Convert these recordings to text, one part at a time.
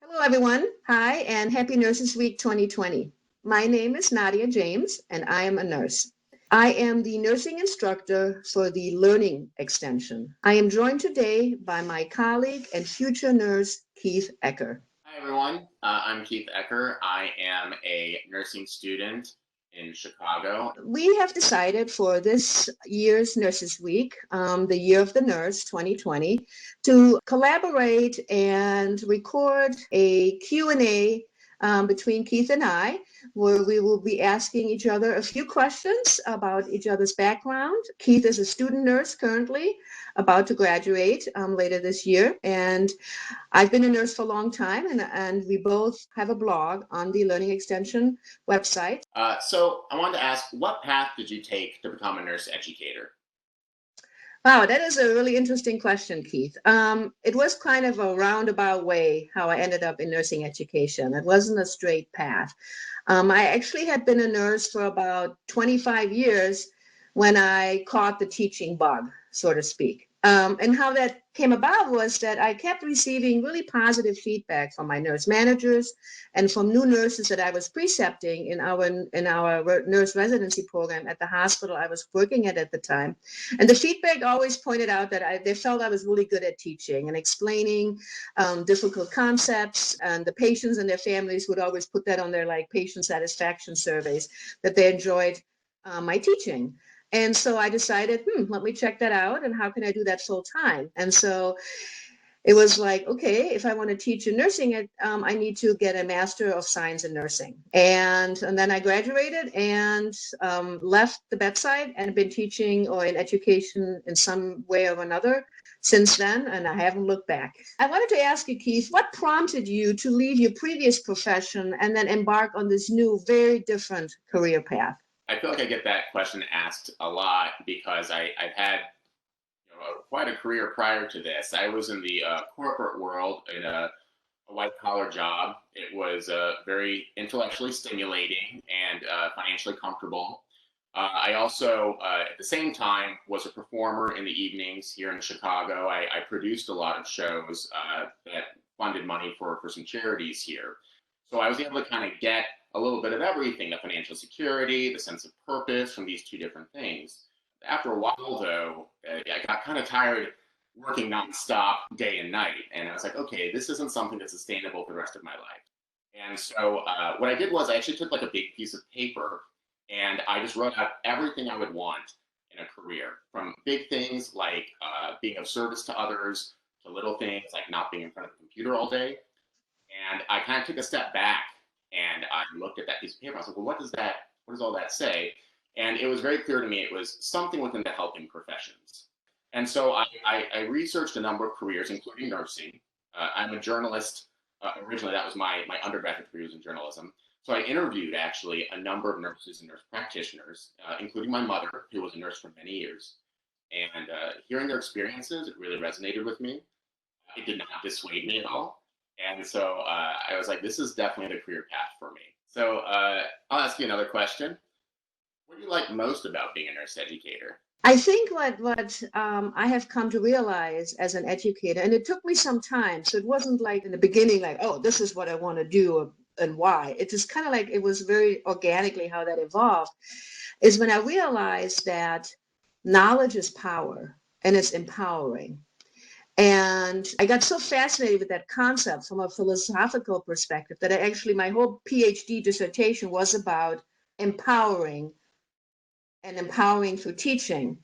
Hello, everyone. Hi, and Happy Nurses Week 2020. My name is Nadia James, and I am a nurse. I am the nursing instructor for the Learning Extension. I am joined today by my colleague and future nurse, Keith Ecker. Hi, everyone. I'm Keith Ecker. I am a nursing student in Chicago. We have decided for this year's Nurses Week, the Year of the Nurse 2020, to collaborate and record a Q&A between Keith and I, where we will be asking each other a few questions about each other's background. Keith is a student nurse currently, about to graduate later this year, and I've been a nurse for a long time, and we both have a blog on the Learning Extension website. So I wanted to ask, what path did you take to become a nurse educator? Wow, that is a really interesting question, Keith. It was kind of a roundabout way how I ended up in nursing education. It wasn't a straight path. I actually had been a nurse for about 25 years when I caught the teaching bug, so to speak. And how that came about was that I kept receiving really positive feedback from my nurse managers and from new nurses that I was precepting in our nurse residency program at the hospital I was working at the time. And the feedback always pointed out that they felt I was really good at teaching and explaining difficult concepts, and the patients and their families would always put that on their patient satisfaction surveys, that they enjoyed my teaching. And so I decided, let me check that out, and how can I do that full time? And so it was like, okay, if I want to teach in nursing, I need to get a Master of Science in Nursing. And then I graduated and left the bedside and been teaching or in education in some way or another since then, and I haven't looked back. I wanted to ask you, Keith, what prompted you to leave your previous profession and then embark on this new, very different career path? I feel like I get that question asked a lot because I've had quite a career prior to this. I was in the corporate world in a white-collar job. It was very intellectually stimulating and financially comfortable. I also, at the same time, was a performer in the evenings here in Chicago. I produced a lot of shows that funded money for some charities here. So I was able to kind of get a little bit of everything, the financial security, the sense of purpose from these two different things. After a while, though, I got kind of tired working nonstop day and night. And I was like, okay, this isn't something that's sustainable for the rest of my life. And so what I did was I actually took like a big piece of paper and I just wrote out everything I would want in a career, from big things like being of service to others to little things like not being in front of the computer all day. And I kind of took a step back and I looked at that piece of paper. I was like, well, what does all that say? And it was very clear to me it was something within the helping professions. And so I researched a number of careers, including nursing. I'm a journalist. Originally, that was my undergraduate career was in journalism. So I interviewed actually a number of nurses and nurse practitioners, including my mother, who was a nurse for many years. And hearing their experiences, it really resonated with me. It did not dissuade me at all. And so I was like, this is definitely the career path for me. So I'll ask you another question. What do you like most about being a nurse educator? I think what I have come to realize as an educator, and it took me some time, so it wasn't like in the beginning, like, oh, this is what I want to do and why. It just kind of like it was very organically how that evolved, is when I realized that knowledge is power and it's empowering. And I got so fascinated with that concept from a philosophical perspective that my whole PhD dissertation was about empowering and empowering through teaching,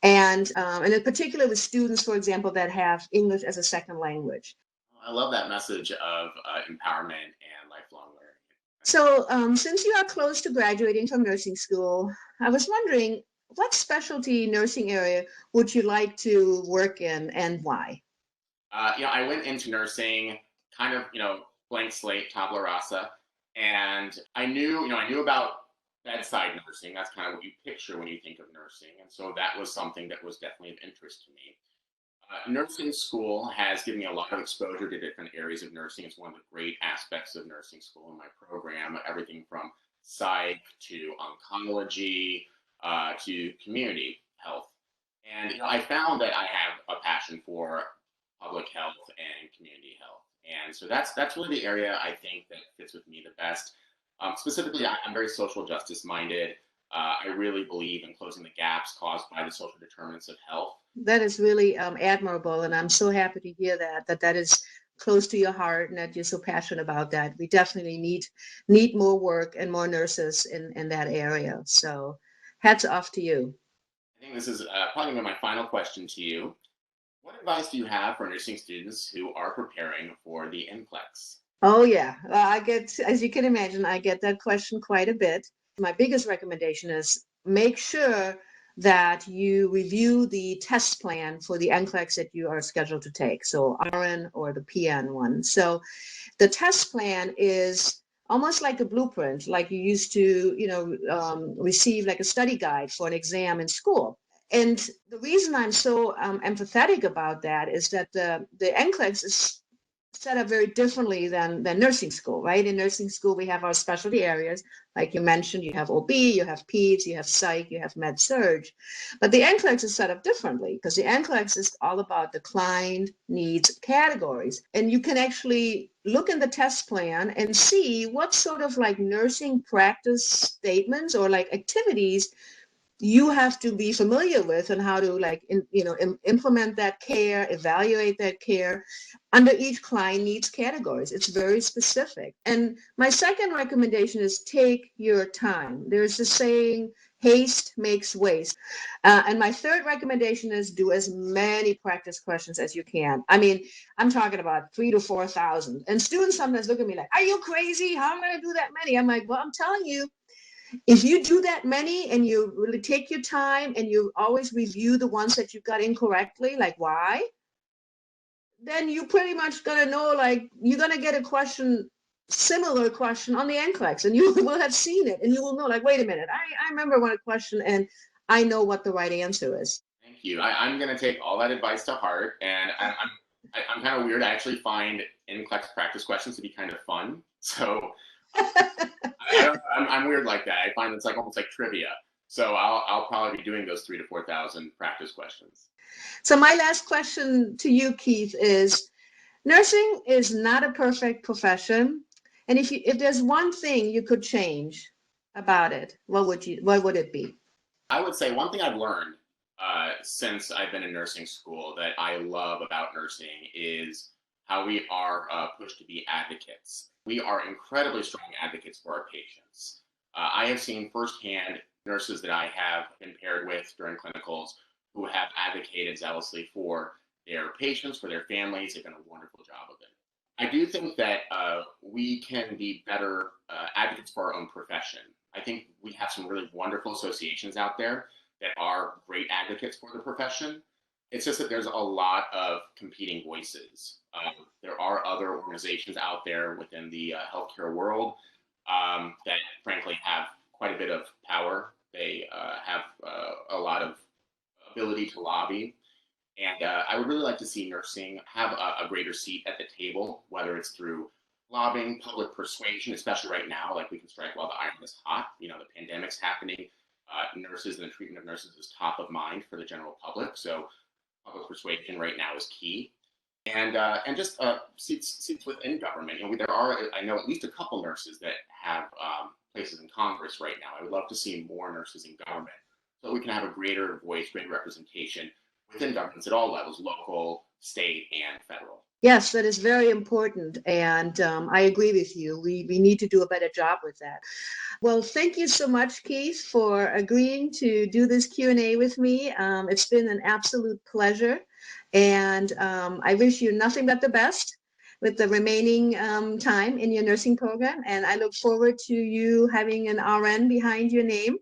and in particular with students, for example, that have English as a second language. I love that message of empowerment and lifelong learning. So since you are close to graduating from nursing school, I was wondering, what specialty nursing area would you like to work in and why? I went into nursing kind of, blank slate, tabula rasa, and I knew about bedside nursing. That's kind of what you picture when you think of nursing, and so that was something that was definitely of interest to me. Nursing school has given me a lot of exposure to different areas of nursing. It's one of the great aspects of nursing school in my program. Everything from psych to oncology to community health, and I found that I have a passion for public health and community health. And so that's really the area I think that fits with me the best. Specifically, I'm very social justice minded. I really believe in closing the gaps caused by the social determinants of health. That is really admirable, and I'm so happy to hear that is close to your heart and that you're so passionate about that. We definitely need more work and more nurses in that area. So hats off to you. I think this is probably my final question to you. What advice do you have for nursing students who are preparing for the NCLEX? Oh yeah, I get, as you can imagine, I get that question quite a bit. My biggest recommendation is make sure that you review the test plan for the NCLEX that you are scheduled to take, so RN or the PN one. So the test plan is almost like a blueprint, like you used to, receive like a study guide for an exam in school. And the reason I'm so empathetic about that is that the NCLEX is set up very differently than nursing school, right? In nursing school, we have our specialty areas. Like you mentioned, you have OB, you have peds, you have psych, you have med surg. But the NCLEX is set up differently because the NCLEX is all about declined needs categories. And you can actually look in the test plan and see what sort of like nursing practice statements or like activities you have to be familiar with and how to like implement that care, evaluate that care under each client needs categories. It's very specific. And my second recommendation is take your time. There's a saying, haste makes waste. And my third recommendation is do as many practice questions as you can. I mean, I'm talking about 3,000 to 4,000. And students sometimes look at me like, are you crazy? How am I going to do that many? I'm like, well, I'm telling you, if you do that many and you really take your time and you always review the ones that you got incorrectly, like why, then you pretty much gonna know, like you're gonna get a question, similar question on the NCLEX, and you will have seen it and you will know, like, wait a minute, I remember one question and I know what the right answer is. Thank you. I'm going to take all that advice to heart, and I'm kind of weird. I actually find NCLEX practice questions to be kind of fun. So I'm weird like that. I find it's like almost like trivia. So I'll probably be doing those 3,000 to 4,000 practice questions. So my last question to you, Keith, is nursing is not a perfect profession. And if there's one thing you could change about it, what would it be? I would say one thing I've learned since I've been in nursing school that I love about nursing is how we are pushed to be advocates. We are incredibly strong advocates for our patients. I have seen firsthand nurses that I have been paired with during clinicals who have advocated zealously for their patients, for their families. They've done a wonderful job of it. I do think that we can be better advocates for our own profession. I think we have some really wonderful associations out there that are great advocates for the profession. It's just that there's a lot of competing voices. There are other organizations out there within the healthcare world that frankly have quite a bit of power. They have a lot of ability to lobby. And I would really like to see nursing have a greater seat at the table, whether it's through lobbying, public persuasion, especially right now, like we can strike while the iron is hot. You know, the pandemic's happening. Nurses and the treatment of nurses is top of mind for the general public. So public persuasion right now is key. And just seats within government. You know, there are, I know, at least a couple nurses that have places in Congress right now. I would love to see more nurses in government so we can have a greater voice, greater representation within governments at all levels, local, state, and federal. Yes, that is very important. And I agree with you. We need to do a better job with that. Well, thank you so much, Keith, for agreeing to do this Q&A with me. It's been an absolute pleasure. And I wish you nothing but the best with the remaining time in your nursing program. And I look forward to you having an RN behind your name